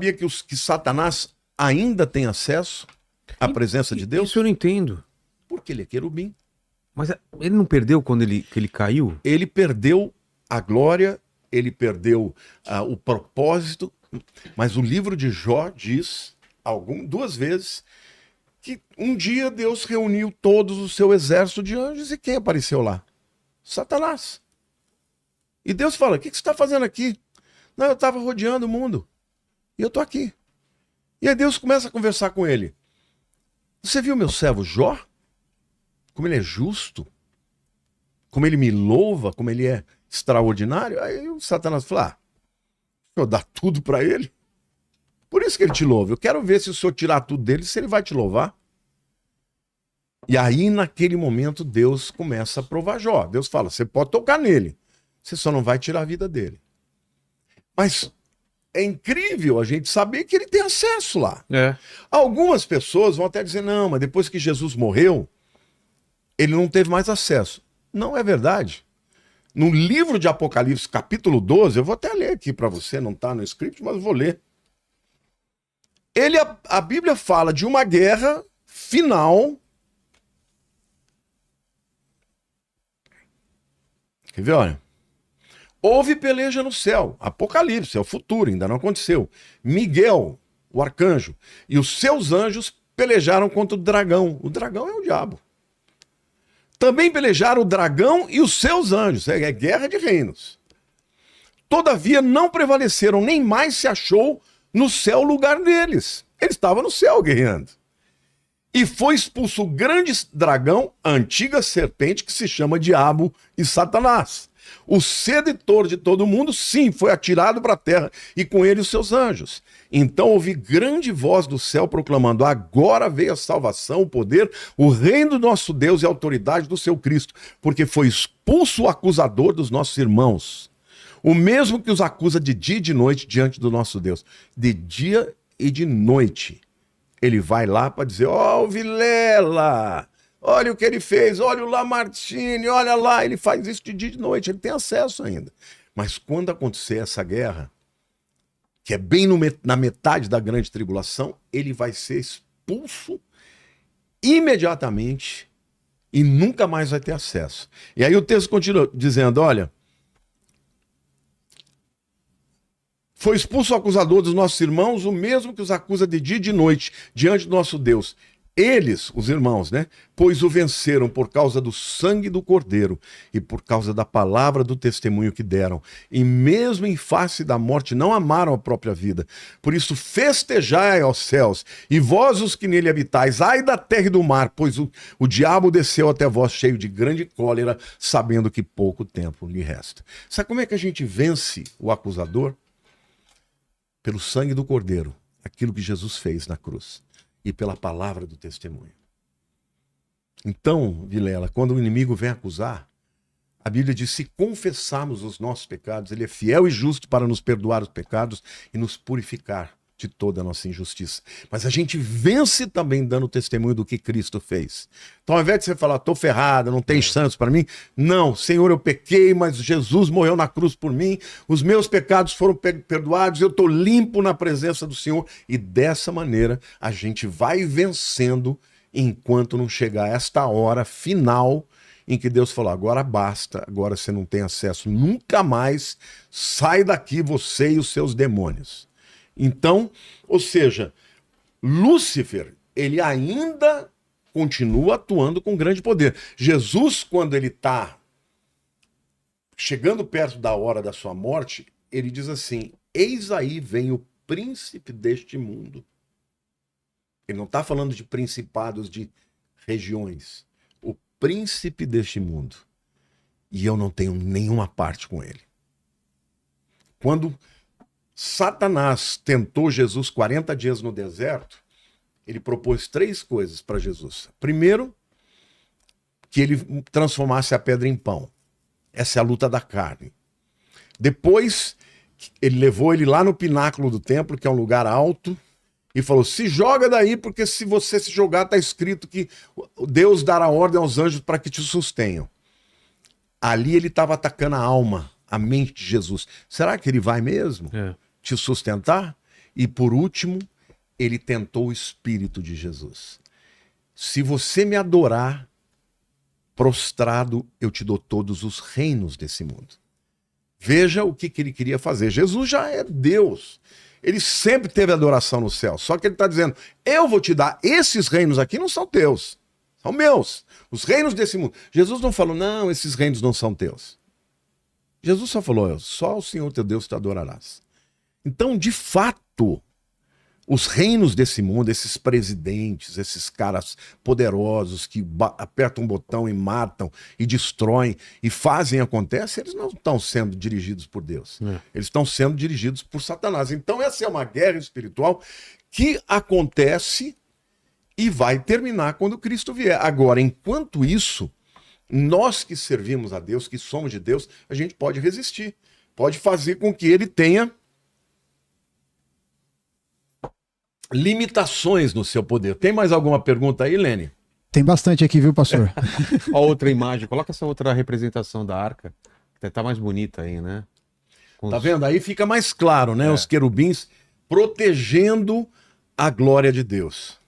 Sabia que Satanás ainda tem acesso à presença de Deus? Isso eu não entendo. Porque ele é querubim. Mas ele não perdeu quando ele caiu? Ele perdeu a glória, ele perdeu o propósito, mas o livro de Jó diz, duas vezes, que um dia Deus reuniu todos o seu exército de anjos e quem apareceu lá? Satanás. E Deus fala, o que você está fazendo aqui? Não, eu estava rodeando o mundo. E eu estou aqui. E aí Deus começa a conversar com ele. Você viu meu servo Jó? Como ele é justo? Como ele me louva? Como ele é extraordinário? Aí o Satanás fala, eu dar tudo para ele? Por isso que ele te louva. Eu quero ver se o senhor tirar tudo dele, se ele vai te louvar. E aí, naquele momento, Deus começa a provar Jó. Deus fala, você pode tocar nele, você só não vai tirar a vida dele. Mas é incrível a gente saber que ele tem acesso lá. É. Algumas pessoas vão até dizer, não, mas depois que Jesus morreu, ele não teve mais acesso. Não é verdade. No livro de Apocalipse, capítulo 12, eu vou até ler aqui para você, não está no script, mas eu vou ler. A Bíblia fala de uma guerra final. Quer ver, olha? Houve peleja no céu. Apocalipse, é o futuro, ainda não aconteceu. Miguel, o arcanjo, e os seus anjos pelejaram contra o dragão. O dragão é o diabo. Também pelejaram o dragão e os seus anjos. É guerra de reinos. Todavia não prevaleceram, nem mais se achou no céu o lugar deles. Eles estavam no céu guerreando. E foi expulso o grande dragão, a antiga serpente, que se chama Diabo e Satanás. O sedutor de todo mundo, sim, foi atirado para a terra, e com ele os seus anjos. Então ouvi grande voz do céu proclamando, agora veio a salvação, o poder, o reino do nosso Deus e a autoridade do seu Cristo, porque foi expulso o acusador dos nossos irmãos, o mesmo que os acusa de dia e de noite diante do nosso Deus. De dia e de noite. Ele vai lá para dizer, ó, Vilela, olha o que ele fez, olha o Lamartine, olha lá, ele faz isso de dia e de noite, ele tem acesso ainda. Mas quando acontecer essa guerra, que é bem na metade da grande tribulação, ele vai ser expulso imediatamente e nunca mais vai ter acesso. E aí o texto continua dizendo, olha, foi expulso o acusador dos nossos irmãos, o mesmo que os acusa de dia e de noite, diante do nosso Deus. Eles, os irmãos, né? Pois o venceram por causa do sangue do Cordeiro e por causa da palavra do testemunho que deram. E mesmo em face da morte não amaram a própria vida. Por isso festejai aos céus, e vós os que nele habitais, ai da terra e do mar, pois o diabo desceu até vós cheio de grande cólera, sabendo que pouco tempo lhe resta. Sabe como é que a gente vence o acusador? Pelo sangue do Cordeiro, aquilo que Jesus fez na cruz, e pela palavra do testemunho. Então, Vilela, quando o inimigo vem acusar, a Bíblia diz, se confessarmos os nossos pecados, ele é fiel e justo para nos perdoar os pecados e nos purificar de toda a nossa injustiça. Mas a gente vence também dando testemunho do que Cristo fez. Então, ao invés de você falar, estou ferrado, não tem chance para mim, não, Senhor, eu pequei, mas Jesus morreu na cruz por mim, os meus pecados foram perdoados, eu estou limpo na presença do Senhor, e dessa maneira a gente vai vencendo enquanto não chegar esta hora final em que Deus falou, agora basta, agora você não tem acesso nunca mais, sai daqui você e os seus demônios. Então, ou seja, Lúcifer, ele ainda continua atuando com grande poder. Jesus, quando ele está chegando perto da hora da sua morte, ele diz assim, eis aí vem o príncipe deste mundo. Ele não está falando de principados de regiões. O príncipe deste mundo. E eu não tenho nenhuma parte com ele. Quando Satanás tentou Jesus 40 dias no deserto, ele propôs 3 coisas para Jesus. Primeiro, que ele transformasse a pedra em pão. Essa é a luta da carne. Depois, ele levou ele lá no pináculo do templo, que é um lugar alto, e falou, se joga daí, porque se você se jogar, está escrito que Deus dará ordem aos anjos para que te sustenham. Ali ele estava atacando a alma, a mente de Jesus. Será que ele vai mesmo te sustentar? E por último, ele tentou o Espírito de Jesus. Se você me adorar, prostrado, eu te dou todos os reinos desse mundo. Veja o que ele queria fazer. Jesus já é Deus. Ele sempre teve adoração no céu. Só que ele está dizendo, eu vou te dar esses reinos aqui, não são teus. São meus. Os reinos desse mundo. Jesus não falou, não, esses reinos não são teus. Jesus só falou, só o Senhor teu Deus te adorarás. Então, de fato, os reinos desse mundo, esses presidentes, esses caras poderosos que apertam um botão e matam e destroem e fazem acontecer, eles não estão sendo dirigidos por Deus. Eles estão sendo dirigidos por Satanás. Então essa é uma guerra espiritual que acontece e vai terminar quando Cristo vier. Agora, enquanto isso, nós que servimos a Deus, que somos de Deus, a gente pode resistir. Pode fazer com que ele tenha limitações no seu poder. Tem mais alguma pergunta aí, Lene? Tem bastante aqui, viu, pastor? Ó, outra imagem. Coloca essa outra representação da arca. Que tá mais bonita aí, né? Tá vendo? Aí fica mais claro, né? Os querubins protegendo a glória de Deus.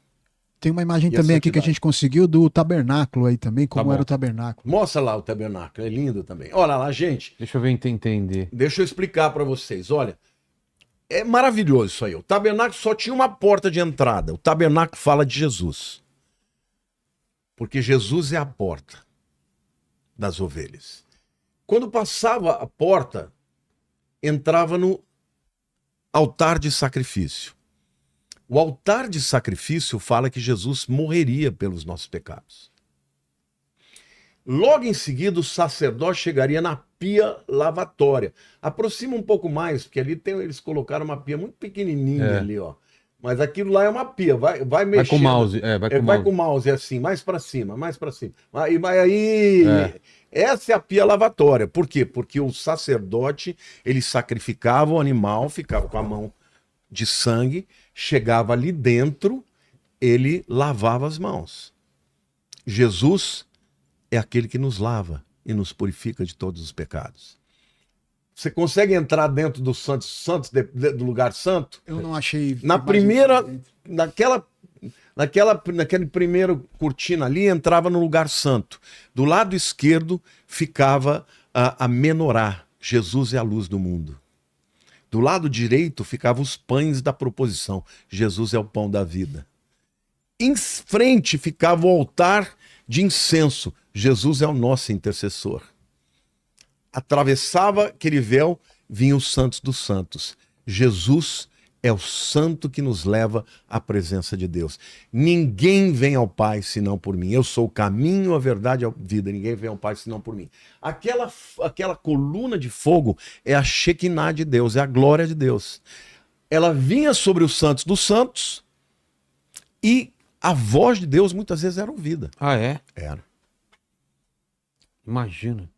Tem uma imagem também aqui que a gente conseguiu do tabernáculo aí também, como era o tabernáculo. Mostra lá o tabernáculo, é lindo também. Olha lá, gente. Deixa eu ver entender. Deixa eu explicar para vocês. Olha, é maravilhoso isso aí. O tabernáculo só tinha uma porta de entrada. O tabernáculo fala de Jesus. Porque Jesus é a porta das ovelhas. Quando passava a porta, entrava no altar de sacrifício. O altar de sacrifício fala que Jesus morreria pelos nossos pecados. Logo em seguida, o sacerdote chegaria na pia lavatória. Aproxima um pouco mais, porque ali eles colocaram uma pia muito pequenininha ali, ó. Mas aquilo lá é uma pia, vai mexer. Vai com o mouse, vai com o mouse, é assim, mais para cima, mais para cima. Aí, essa é a pia lavatória. Por quê? Porque o sacerdote, ele sacrificava o animal, ficava com a mão de sangue, chegava ali dentro, ele lavava as mãos. Jesus é aquele que nos lava e nos purifica de todos os pecados. Você consegue entrar dentro do santos do lugar santo? Eu não achei. Naquele primeiro cortina ali, entrava no lugar santo. Do lado esquerdo ficava a menorá. Jesus é a luz do mundo. Do lado direito ficavam os pães da proposição. Jesus é o pão da vida. Em frente ficava o altar de incenso. Jesus é o nosso intercessor. Atravessava aquele véu, vinham os santos dos santos. Jesus é o santo que nos leva à presença de Deus. Ninguém vem ao Pai senão por mim. Eu sou o caminho, a verdade e a vida. Ninguém vem ao Pai senão por mim. Aquela coluna de fogo é a Shekinah de Deus, é a glória de Deus. Ela vinha sobre os santos dos santos e a voz de Deus muitas vezes era ouvida. Ah, é? Era. Imagina.